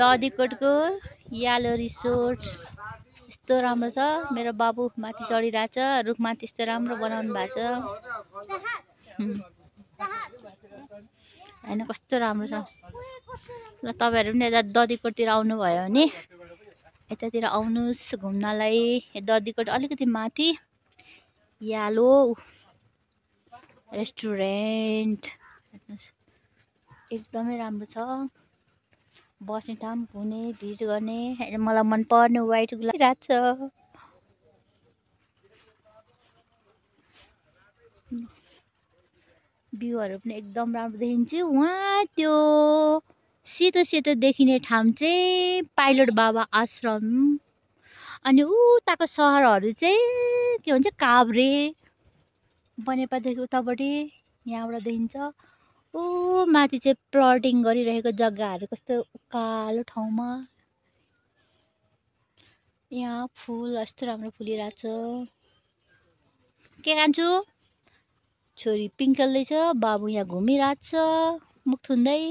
ददीकोटको यालो resort यस्तो राम्रो छ। मेरो बाबु माथि चढिरहेछ। रुखमाथि यस्तो राम्रो बनाउनु भएको छ। हैन कस्तो राम्रो छ। ल तपाईहरु पनि यता ददीकोटतिर आउनु भयो भने यतातिर आउनुस् घुम्नलाई। ददीकोट अलिकति माथि यालो रेस्टुरेन्ट एकदमै राम्रो छ। बस्ने ठाउँ हुने भिड गर्ने मलाई मन पर्ने व्हाइट गुलाबी रात छ। भ्यूहरु पनि एकदम राम्रो देखिन्छ। वहाँ त्यो सेतो सेतो देखिने ठाउँ चाहिँ पाइलट बाबा आश्रम। अनि उताको सहरहरु चाहिँ के भन्छ काभ्रे बनेपादेखि उतापट्टि यहाँबाट देखिन्छ। माथि चाहिँ प्लटिङ गरिरहेको जग्गाहरु कस्तो उकालो ठाउँमा। यहाँ फूल यस्तो राम्रो फुलिरहेछ। के खान्छु? छोरी पिङ खेल्दैछ। बाबु यहाँ घुमिरहेछ मुख थुन्दै।